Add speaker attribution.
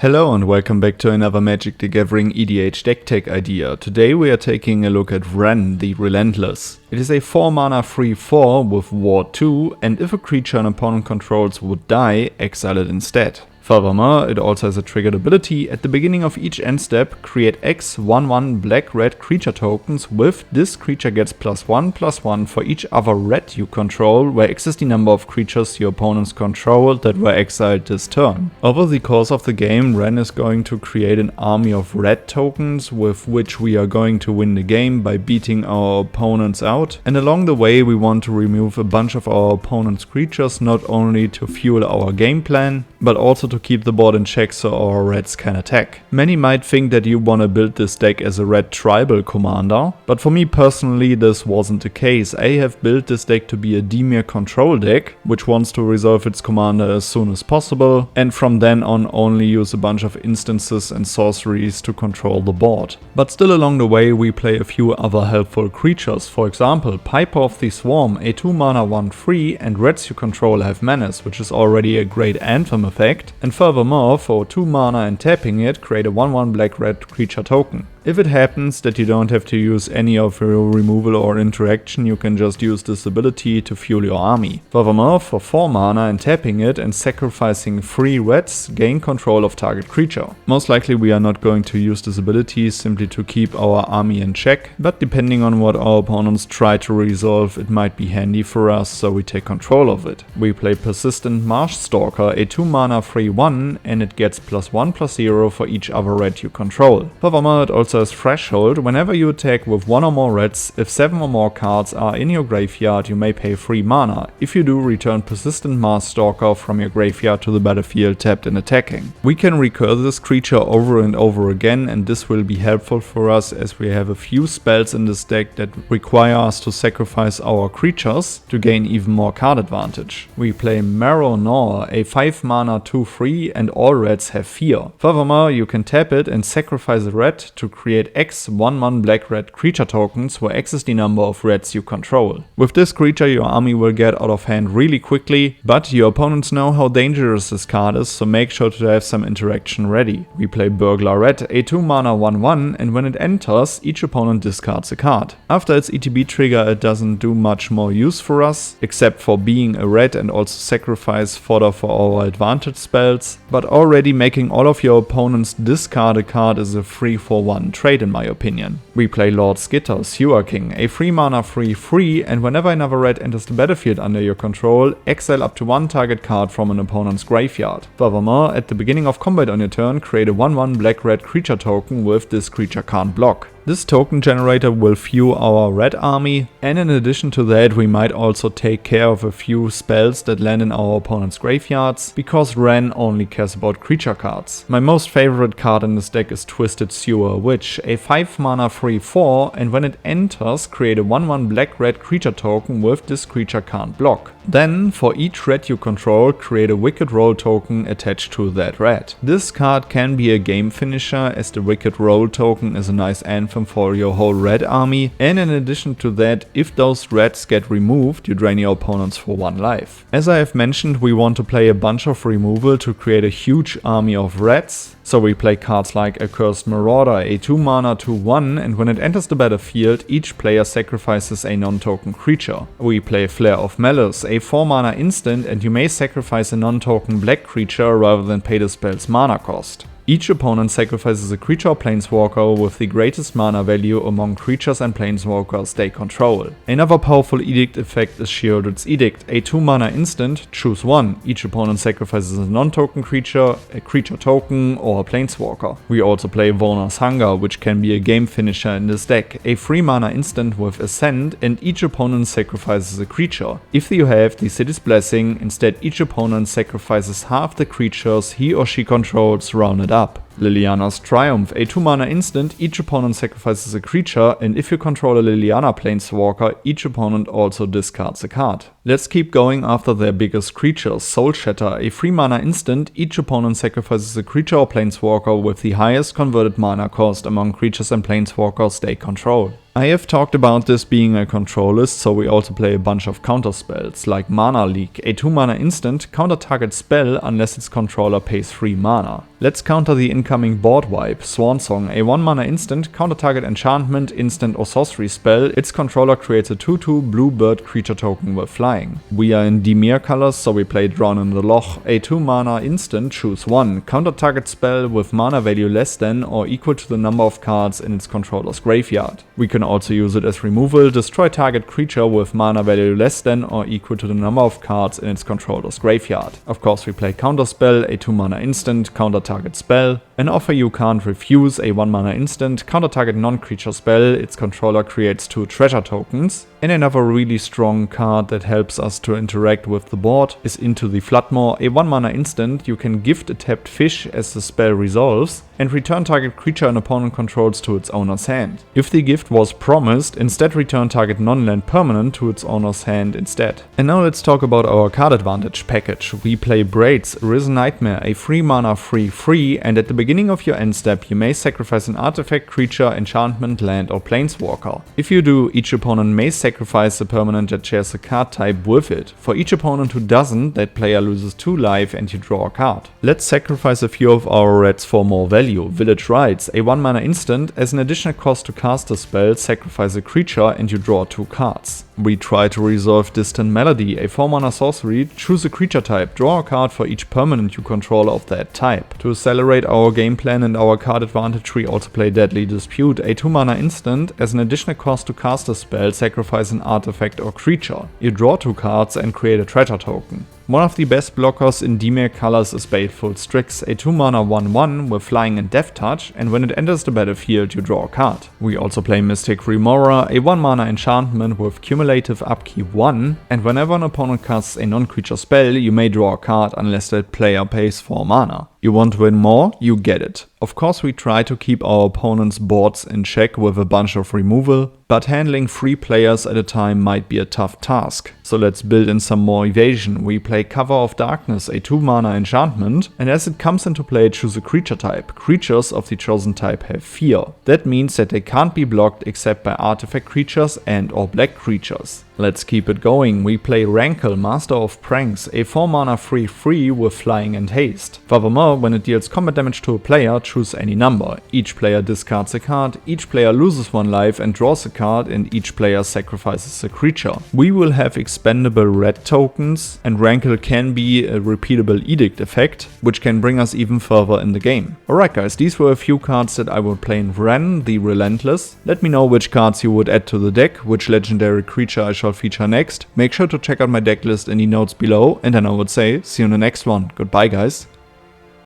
Speaker 1: Hello and welcome back to another Magic the Gathering EDH deck tech idea. Today we are taking a look at Vren, the Relentless. It is a 4 mana 3/4 with Ward 2, and if a creature an opponent controls would die, exile it instead. Furthermore, it also has a triggered ability. At the beginning of each end step, create X 1/1 black-red creature tokens with this creature gets +1/+1 for each other red you control, where X is the number of creatures your opponents control that were exiled this turn. Over the course of the game, Vren is going to create an army of red tokens with which we are going to win the game by beating our opponents out, and along the way we want to remove a bunch of our opponent's creatures, not only to fuel our game plan, but also to keep the board in check so our reds can attack. Many might think that you wanna build this deck as a red tribal commander, but for me personally this wasn't the case. I have built this deck to be a Dimir control deck, which wants to resolve its commander as soon as possible, and from then on only use a bunch of instances and sorceries to control the board. But still along the way we play a few other helpful creatures. For example, Piper of the Swarm, a 2 mana 1/3, and reds you control have menace, which is already a great anthem effect. And furthermore, for 2 mana and tapping it, create a 1/1 black-red creature token. If it happens that you don't have to use any of your removal or interaction, you can just use this ability to fuel your army. Furthermore, for 4 mana and tapping it and sacrificing 3 reds, gain control of target creature. Most likely we are not going to use this ability simply to keep our army in check, but depending on what our opponents try to resolve, it might be handy for us, so we take control of it. We play Persistent Marsh Stalker, a 2 mana 3/1, and it gets +1/+0 for each other red you control. Furthermore, it also has Threshold. Whenever you attack with 1 or more reds, if 7 or more cards are in your graveyard, you may pay 3 mana. If you do, return Persistent Marsh Stalker from your graveyard to the battlefield tapped and attacking. We can recur this creature over and over again, and this will be helpful for us as we have a few spells in this deck that require us to sacrifice our creatures to gain even more card advantage. We play Marrow Gnawer, a 5 mana 2/3, and all reds have fear. Furthermore, you can tap it and sacrifice a red to create X 1/1 black-red creature tokens, where X is the number of reds you control. With this creature your army will get out of hand really quickly, but your opponents know how dangerous this card is, so make sure to have some interaction ready. We play Burglar Red, a 2 mana 1/1, and when it enters, each opponent discards a card. After its ETB trigger it doesn't do much more use for us, except for being a red and also sacrifice fodder for our advantage spells, but already making all of your opponents discard a card is a 3-for-1 trade in my opinion. We play Lord Skitter, Sewer King, a 3 mana 3/3, and whenever another red enters the battlefield under your control, exile up to 1 target card from an opponent's graveyard. Furthermore, at the beginning of combat on your turn, create a 1/1 black-red creature token with this creature can't block. This token generator will fuel our red army, and in addition to that we might also take care of a few spells that land in our opponent's graveyards, because Vren only cares about creature cards. My most favorite card in this deck is Twisted Sewer Witch, a 5 mana 3/4, and when it enters, create a 1/1 black-red creature token with this creature can't block. Then, for each red you control, create a Wicked Roll token attached to that red. This card can be a game finisher, as the Wicked Roll token is a nice anthem for your whole red army, and in addition to that, if those reds get removed, you drain your opponents for 1 life. As I have mentioned, we want to play a bunch of removal to create a huge army of reds, so we play cards like Accursed Marauder, a 2 mana 2/1, and when it enters the battlefield, each player sacrifices a non-token creature. We play Flare of Malice, a 4 mana instant, and you may sacrifice a non-token black creature rather than pay the spell's mana cost. Each opponent sacrifices a creature or planeswalker with the greatest mana value among creatures and planeswalkers they control. Another powerful edict effect is Sheoldred's Edict, a 2 mana instant, choose 1. Each opponent sacrifices a non-token creature, a creature token, or a planeswalker. We also play Vona's Hunger, which can be a game finisher in this deck, a 3 mana instant with Ascend, and each opponent sacrifices a creature. If you have the City's Blessing, instead each opponent sacrifices half the creatures he or she controls rounded up. Liliana's Triumph, a 2 mana instant, each opponent sacrifices a creature, and if you control a Liliana planeswalker, each opponent also discards a card. Let's keep going after their biggest creatures. Soul Shatter, a 3 mana instant, each opponent sacrifices a creature or planeswalker with the highest converted mana cost among creatures and planeswalkers they control. I have talked about this being a control list, so we also play a bunch of counterspells, like Mana Leak, a 2 mana instant, counter target spell unless its controller pays 3 mana. Let's counter the incoming board wipe, Swansong, a 1 mana instant, counter target enchantment, instant or sorcery spell, its controller creates a 2/2 blue bird creature token with flying. We are in Dimir colors, so we play Drawn in the Loch, a 2 mana instant, choose 1, counter target spell with mana value less than or equal to the number of cards in its controller's graveyard. We can also use it as removal, destroy target creature with mana value less than or equal to the number of cards in its controller's graveyard. Of course we play Counterspell, a 2 mana instant, counter target spell, an offer you can't refuse, a 1 mana instant, counter target non-creature spell, its controller creates 2 treasure tokens, and another really strong card that helps us to interact with the board is Into the Floodmoor, a 1 mana instant, you can gift a tapped fish as the spell resolves, and return target creature an opponent controls to its owner's hand. If the gift was promised, instead return target non-land permanent to its owner's hand instead. And now let's talk about our Cardadvantage package. We play Braids, Risen Nightmare, a 3 mana 3/3, and at the beginning of your end step you may sacrifice an artifact, creature, enchantment, land or planeswalker. If you do, each opponent may sacrifice a permanent that shares a card type with it. For each opponent who doesn't, that player loses 2 life and you draw a card. Let's sacrifice a few of our reds for more value. Village Rites, a 1 mana instant, as an additional cost to cast a spell, sacrifice a creature and you draw 2 cards. We try to resolve Distant Melody, a 4 mana sorcery, choose a creature type, draw a card for each permanent you control of that type. To accelerate our game plan and our card advantage, we also play Deadly Dispute, a 2 mana instant, as an additional cost to cast a spell, sacrifice an artifact or creature. You draw 2 cards and create a treasure token. One of the best blockers in Dimir colors is Baleful Strix, a 2 mana 1/1 with flying and death touch, and when it enters the battlefield you draw a card. We also play Mystic Remora, a 1 mana enchantment with cumulative upkeep 1, and whenever an opponent casts a non-creature spell you may draw a card unless that player pays 4 mana. You want to win more? You get it. Of course we try to keep our opponent's boards in check with a bunch of removal, but handling 3 players at a time might be a tough task. So let's build in some more evasion. We play Cover of Darkness, a 2 mana enchantment, and as it comes into play choose a creature type. Creatures of the chosen type have fear. That means that they can't be blocked except by artifact creatures and or black creatures. Let's keep it going. We play Rankle, Master of Pranks, a 4 mana 3/3 with flying and haste. Furthermore, when it deals combat damage to a player, choose any number. Each player discards a card, each player loses 1 life and draws a card, and each player sacrifices a creature. We will have expendable red tokens, and Rankle can be a repeatable edict effect, which can bring us even further in the game. Alright guys, these were a few cards that I would play in Vren, the Relentless. Let me know which cards you would add to the deck, which legendary creature I shall feature next. Make sure to check out my deck list in the notes below, and then I would say, see you in the next one. Goodbye guys.